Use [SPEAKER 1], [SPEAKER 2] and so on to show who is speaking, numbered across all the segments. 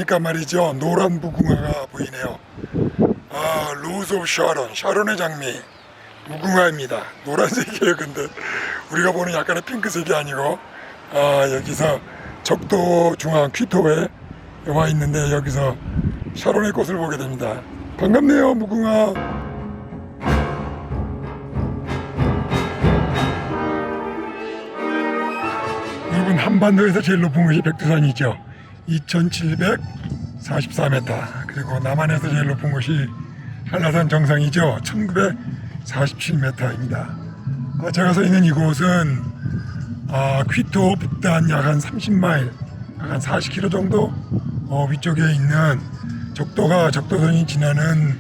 [SPEAKER 1] 보니까 말이죠, 노란 무궁화가 보이네요. 아, 로즈 오브 샤론, 샤론의 장미 무궁화입니다. 노란색이에요. 근데 우리가 보는 약간의 핑크색이 아니고, 여기서 적도 중앙 퀴토에 와 있는데 여기서 샤론의 꽃을 보게 됩니다. 반갑네요, 무궁화. 여러분, 한반도에서 제일 높은 곳이 백두산이죠. 2744m. 그리고 남한에서 제일 높은 곳이 한라산 정상이죠. 1947m입니다. 제가 서 있는 이곳은 퀴토 북단 약 한 30마일, 약 한 40km 정도 위쪽에 있는 적도선이 지나는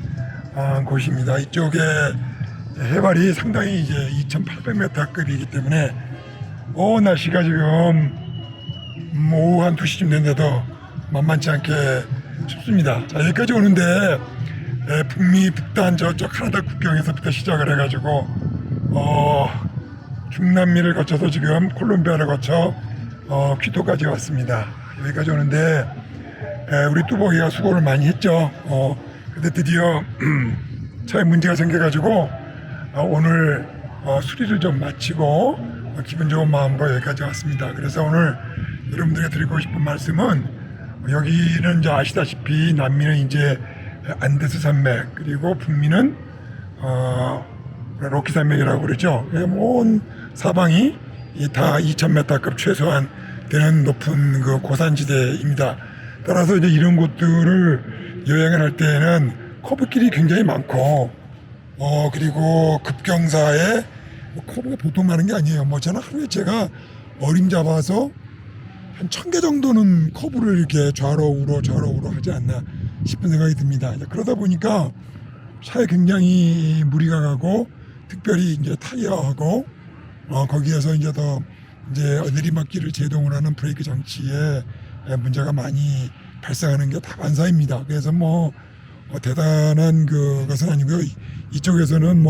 [SPEAKER 1] 곳입니다. 이쪽에 해발이 상당히 이제 2800m급이기 때문에 날씨가 지금 오후 한 2시쯤 됐는데도 만만치 않게 춥습니다. 자, 여기까지 오는데 북미 북단 저쪽 카나다 국경에서부터 시작을 해가지고 중남미를 거쳐서 지금 콜롬비아를 거쳐 퀴토까지 왔습니다. 여기까지 오는데 우리 뚜벅이가 수고를 많이 했죠. 근데 드디어 차에 문제가 생겨가지고 오늘 수리를 좀 마치고 기분 좋은 마음으로 여기까지 왔습니다. 그래서 오늘 여러분들에게 드리고 싶은 말씀은, 여기는 이제 아시다시피 남미는 이제 안데스 산맥, 그리고 북미는 로키 산맥이라고 그러죠. 온 사방이 다 2000m급 최소한 되는 높은 그 고산지대입니다. 따라서 이제 이런 곳들을 여행을 할 때에는 커브길이 굉장히 많고, 그리고 급경사에 커브가 보통 많은 게 아니에요. 저는 하루에 제가 어림잡아서 한 1000개 정도는 커브를 이렇게 좌로 우로 하지 않나 싶은 생각이 듭니다. 그러다 보니까 차에 굉장히 무리가 가고, 특별히 이제 타이어하고 거기에서 이제 더 이제 내리막길을 제동을 하는 브레이크 장치에 문제가 많이 발생하는 게 다반사입니다. 그래서 대단한 그것은 아니고요. 이쪽에서는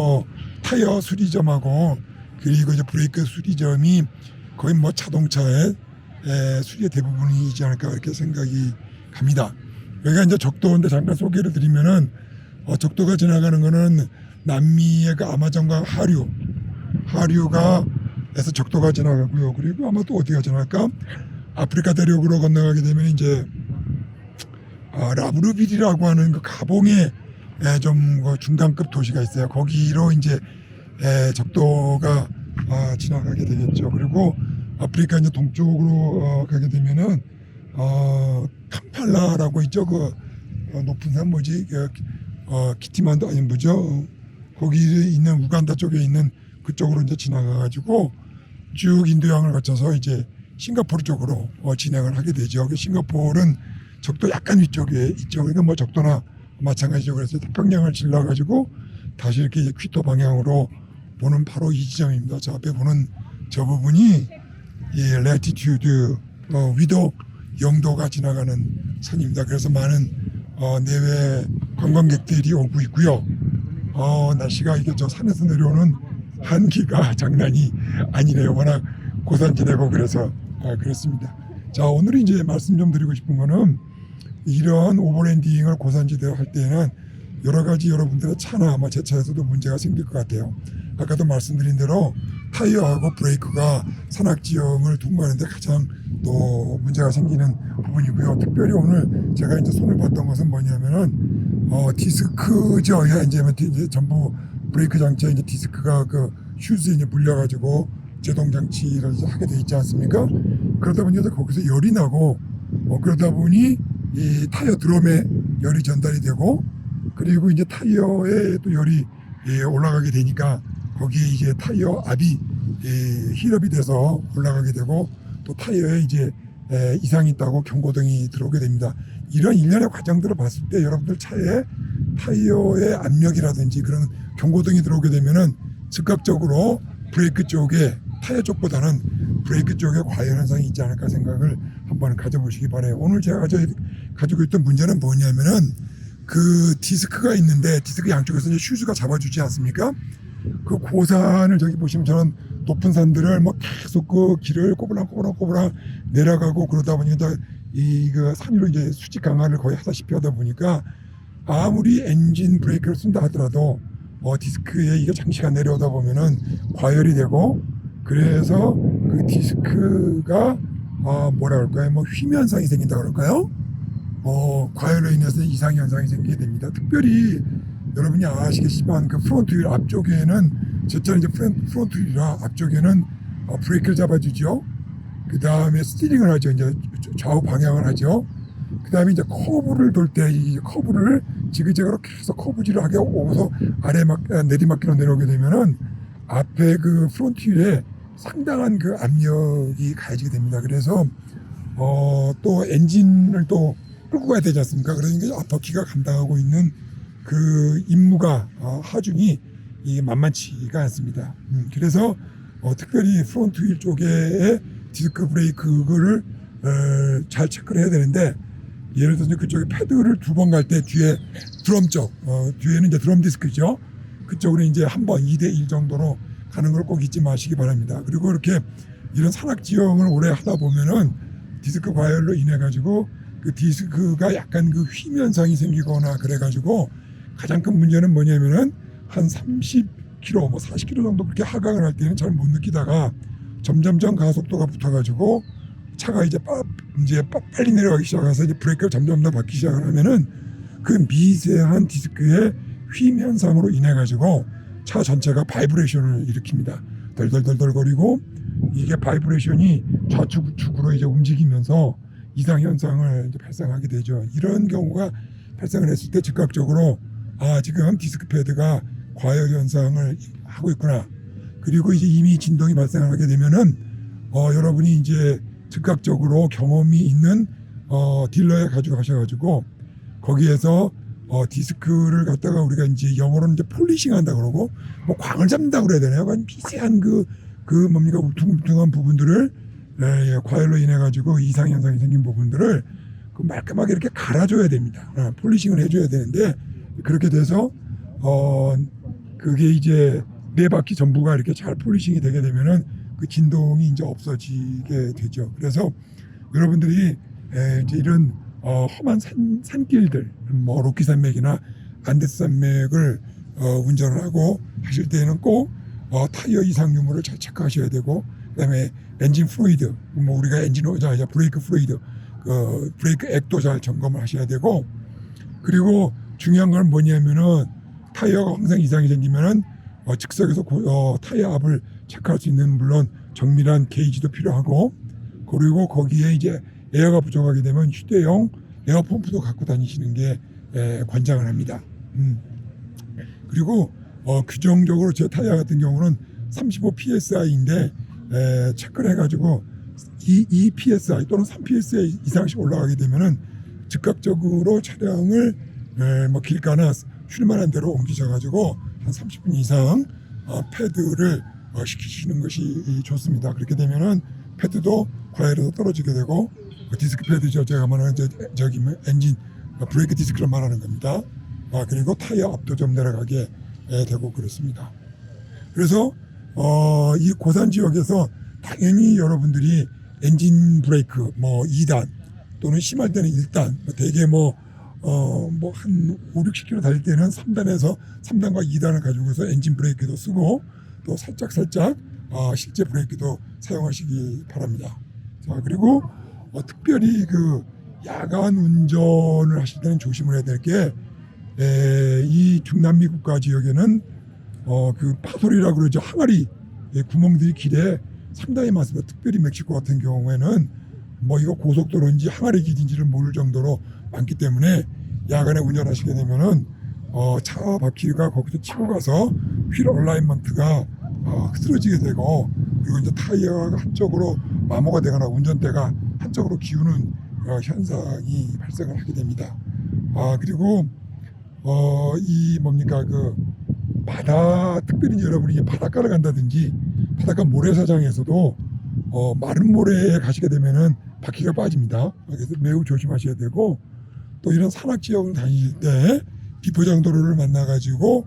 [SPEAKER 1] 타이어 수리점하고, 그리고 이제 브레이크 수리점이 거의 자동차의 수리의 대부분이지 않을까, 그렇게 생각이 갑니다. 여기가 이제 적도인데 잠깐 소개를 드리면은, 적도가 지나가는 거는 남미의 그 아마존강 하류가 에서 적도가 지나가고요. 그리고 아마 또 어디가 지나갈까? 아프리카 대륙으로 건너가게 되면 이제 라브르빌이라고 하는 그 가봉의 좀 중간급 도시가 있어요. 거기로 이제 적도가 지나가게 되겠죠. 그리고 아프리카 이제 동쪽으로 가게 되면은 캄팔라라고 있죠. 그 높은 산 뭐지? 키티만도 아니 뭐죠? 거기 있는 우간다 쪽에 있는 그쪽으로 이제 지나가가지고 쭉 인도양을 거쳐서 이제 싱가포르 쪽으로 진행을 하게 되죠. 싱가포르는 적도 약간 위쪽에 있죠. 그러니까 적도나 마찬가지죠. 그래서 태평양을 질러가지고 다시 이렇게 이제 퀴토 방향으로 보는 바로 이 지점입니다. 저 앞에 보는 저 부분이 이 레티튜드 위도 영도가 지나가는 선입니다. 그래서 많은 내외 관광객들이 오고 있고요. 날씨가 이게 저 산에서 내려오는 한기가 장난이 아니네요. 워낙 고산지대고 그래서 그렇습니다. 자, 오늘 이제 말씀 좀 드리고 싶은 거는, 이런 오버랜딩을 고산지대로 할 때는 여러 가지 여러분들의 차나 아마 제 차에서도 문제가 생길 것 같아요. 아까도 말씀드린 대로 타이어하고 브레이크가 산악지형을 통과하는데 가장 또 문제가 생기는 부분이고요. 특별히 오늘 제가 이제 손을 봤던 것은 뭐냐면은 디스크죠. 이제 전부 브레이크 장치에 이제 디스크가 그 슈즈에 이제 물려가지고 제동 장치를 이제 하게 돼 있지 않습니까? 그러다 보니 거기서 열이 나고, 그러다 보니 이 타이어 드럼에 열이 전달이 되고, 그리고 이제 타이어에 또 열이 올라가게 되니까 거기에 이제 타이어 압이 힐업이 돼서 올라가게 되고, 또 타이어에 이제 이상이 있다고 경고등이 들어오게 됩니다. 이런 일련의 과정들을 봤을 때 여러분들 차에 타이어의 압력이라든지 그런 경고등이 들어오게 되면은 즉각적으로 브레이크 쪽에, 타이어 쪽보다는 브레이크 쪽에 과열 현상이 있지 않을까 생각을 한번 가져보시기 바래요. 오늘 제가 가지고 있던 문제는 뭐냐면은, 그 디스크가 있는데 디스크 양쪽에서 이제 슈즈가 잡아주지 않습니까? 그 고산을 저기 보시면 저는 높은 산들을 계속 그 길을 꼬불랑 내려가고, 그러다 보니 이그 산 위로 이제 수직 강화를 거의 하다시피 하다 보니까 아무리 엔진 브레이크를 쓴다 하더라도 디스크에 이게 장시간 내려오다 보면은 과열이 되고, 그래서 그 디스크가 뭐라 그럴까요? 뭐 휘면상이 생긴다 그럴까요? 과열로 인해서 이상 현상이 생기게 됩니다. 특별히 여러분이 아시겠지만 그 프론트 휠 앞쪽에는, 제 차는 이제 프론트 휠이라 앞쪽에는 브레이크를 잡아주죠. 그 다음에 스티링을 하죠. 이제 좌우 방향을 하죠. 그 다음에 이제 커브를 돌 때 이 커브를 지그재그로 계속 커브질을 하게 오고서 내리막길로 내려오게 되면은 앞에 그 프론트 휠에 상당한 그 압력이 가해지게 됩니다. 그래서 또 엔진을 또 끌고 가야 되지 않습니까? 그러니까 앞바퀴가 감당하고 있는 그 임무가 하중이 이게 만만치가 않습니다. 그래서 특별히 프론트 휠 쪽에 디스크 브레이크를 잘 체크를 해야 되는데, 예를 들어서 그쪽에 패드를 두 번 갈 때 뒤에 드럼 쪽, 뒤에는 이제 드럼 디스크죠. 그쪽으로 이제 한 번 2대1 정도로 가는 걸 꼭 잊지 마시기 바랍니다. 그리고 이렇게 이런 산악 지형을 오래 하다 보면은 디스크 과열로 인해 가지고 그 디스크가 약간 그 휘면상이 생기거나 그래 가지고 가장 큰 문제는 뭐냐면은 한 30km, 뭐 40km 정도 그렇게 하강을 할 때는 잘 못 느끼다가 점점점 가속도가 붙어가지고 차가 이제 빨리 내려가기 시작해서 이제 브레이크를 점점 더 밟기 시작을 하면은 그 미세한 디스크의 휨 현상으로 인해 가지고 차 전체가 바이브레이션을 일으킵니다. 덜덜덜덜거리고, 이게 바이브레이션이 좌측 우측으로 이제 움직이면서 이상 현상을 이제 발생하게 되죠. 이런 경우가 발생을 했을 때 즉각적으로 지금 디스크 패드가 과열 현상을 하고 있구나. 그리고 이제 이미 진동이 발생하게 되면은 여러분이 이제 즉각적으로 경험이 있는 딜러에 가져가셔가지고 거기에서 디스크를 갖다가 우리가 이제 영어로는 이제 폴리싱 한다 그러고, 뭐 광을 잡는다 그래야 되나요? 미세한 그 뭡니까 울퉁불퉁한 부분들을 과열로 인해 가지고 이상 현상이 생긴 부분들을 그 말끔하게 이렇게 갈아줘야 됩니다. 폴리싱을 해줘야 되는데, 그렇게 돼서 그게 이제 네 바퀴 전부가 이렇게 잘 폴리싱이 되게 되면은 그 진동이 이제 없어지게 되죠. 그래서 여러분들이 이제 이런 험한 산길들, 뭐 로키 산맥이나 안데스 산맥을 운전을 하고 하실 때는 꼭 타이어 이상 유무를 잘 체크하셔야 되고, 그다음에 엔진 플루이드, 뭐 우리가 브레이크 플루이드, 브레이크 액도 잘 점검을 하셔야 되고, 그리고 중요한 건 뭐냐면은 타이어가 항상 이상이 생기면은 즉석에서 타이어 압을 체크할 수 있는, 물론 정밀한 게이지도 필요하고, 그리고 거기에 이제 에어가 부족하게 되면 휴대용 에어 펌프도 갖고 다니시는 게 관장을 합니다. 그리고 규정적으로 제 타이어 같은 경우는 35 psi인데 체크를 해가지고 2 psi 또는 3 psi 이상씩 올라가게 되면은 즉각적으로 차량을 뭐 길가나 쉴만한 데로 옮기셔가지고 한 30분 이상 패드를 시키시는 것이 좋습니다. 그렇게 되면은 패드도 과열에서 떨어지게 되고, 디스크 패드죠. 제가 말하는 저기 엔진 브레이크 디스크를 말하는 겁니다. 그리고 타이어 압도 좀 내려가게 되고 그렇습니다. 그래서 이 고산 지역에서 당연히 여러분들이 엔진 브레이크 뭐 2단 또는 심할 때는 1단, 대개 한 5, 60km 달릴 때는 3단과 2단을 가지고서 엔진 브레이크도 쓰고, 또 살짝 실제 브레이크도 사용하시기 바랍니다. 자, 그리고 특별히 그 야간 운전을 하실 때는 조심을 해야 될 게, 이 중남미 국가 지역에는 그 파솔이라고 그러죠. 항아리 구멍들이 길에 상당히 많습니다. 특별히 멕시코 같은 경우에는 뭐 이거 고속도로인지 항아리 길인지를 모를 정도로 많기 때문에 야간에 운전하시게 되면은 차 바퀴가 거기서 치고 가서 휠 얼라인먼트가 흐트러지게 되고, 그리고 이제 타이어가 한쪽으로 마모가 되거나 운전대가 한쪽으로 기우는 현상이 발생을 하게 됩니다. 그리고 이 뭡니까 그 바다, 특별히 여러분이 바닷가를 간다든지 바닷가 모래사장에서도 마른 모래에 가시게 되면은 바퀴가 빠집니다. 그래서 매우 조심하셔야 되고, 또 이런 산악 지역을 다닐 때 비포장도로를 만나가지고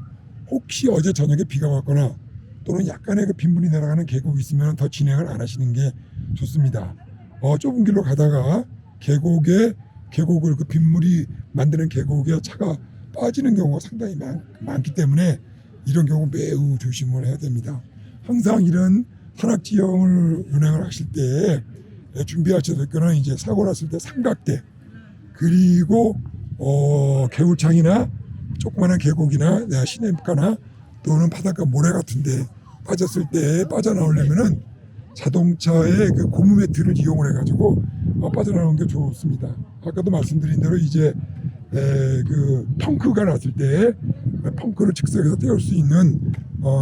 [SPEAKER 1] 혹시 어제 저녁에 비가 왔거나 또는 약간의 그 빗물이 내려가는 계곡이 있으면 더 진행을 안 하시는 게 좋습니다. 좁은 길로 가다가 계곡을 그 빗물이 만드는 계곡에 차가 빠지는 경우가 상당히 많기 때문에 이런 경우 매우 조심을 해야 됩니다. 항상 이런 산악지형을 운행을 하실 때 준비하셔야 될 거는 이제 사고 났을 때 삼각대, 그리고 개울창이나 조그마한 계곡이나 시냇가나 또는 바닷가 모래 같은데 빠졌을 때 빠져나오려면은 자동차의 그 고무 매트를 이용을 해가지고 빠져나오는 게 좋습니다. 아까도 말씀드린 대로 이제 그 펑크가 났을 때 펑크를 즉석에서 떼울 수 있는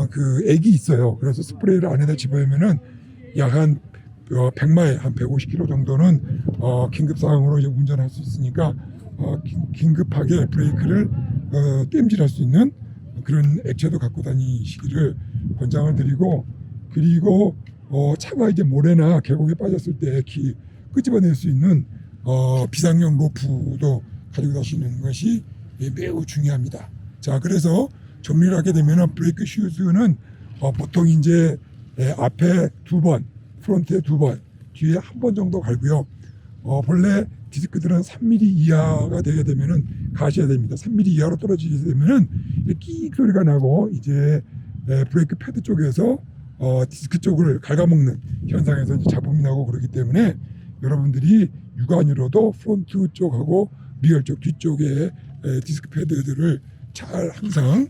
[SPEAKER 1] 그 액이 있어요. 그래서 스프레이를 안에다 집어넣으면은 약 한 100마일 한 150km 정도는 긴급 상황으로 이제 운전할 수 있으니까 긴급하게 브레이크를 땜질할 수 있는 그런 액체도 갖고 다니시기를 권장을 드리고, 그리고 차가 이제 모래나 계곡에 빠졌을 때 끄집어낼 수 있는 비상용 로프도 가지고 다니시는 것이 매우 중요합니다. 자, 그래서 정리를 하게 되면 브레이크 슈즈는 보통 이제 앞에 2번, 프론트에 2번, 뒤에 1번 정도 갈고요. 본래 디스크들은 3mm 이하가 되게 되면은 가셔야 됩니다. 3mm 이하로 떨어지게 되면은 끼익 소리가 나고 이제 브레이크 패드 쪽에서 디스크 쪽을 갉아먹는 현상에서 이제 잡음이 나고 그러기 때문에 여러분들이 육안으로도 프론트 쪽하고 리얼 쪽 뒤쪽에 디스크 패드들을 잘 항상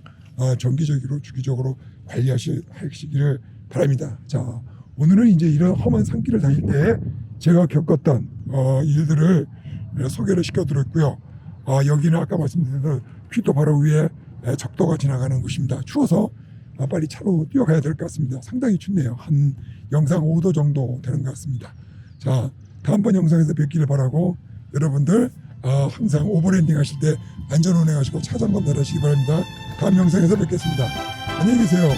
[SPEAKER 1] 정기적으로 주기적으로 관리하시기를 바랍니다. 자, 오늘은 이제 이런 험한 산길을 다닐 때 제가 겪었던 일들을 소개를 시켜드렸고요. 여기는 아까 말씀드린 대로 퀴토 바로 위에 적도가 지나가는 곳입니다. 추워서 빨리 차로 뛰어가야 될 것 같습니다. 상당히 춥네요. 한 영상 5도 정도 되는 것 같습니다. 자, 다음번 영상에서 뵙기를 바라고, 여러분들 항상 오버랜딩 하실 때 안전 운행하시고 차 점검 잘 하시기 바랍니다. 다음 영상에서 뵙겠습니다. 안녕히 계세요.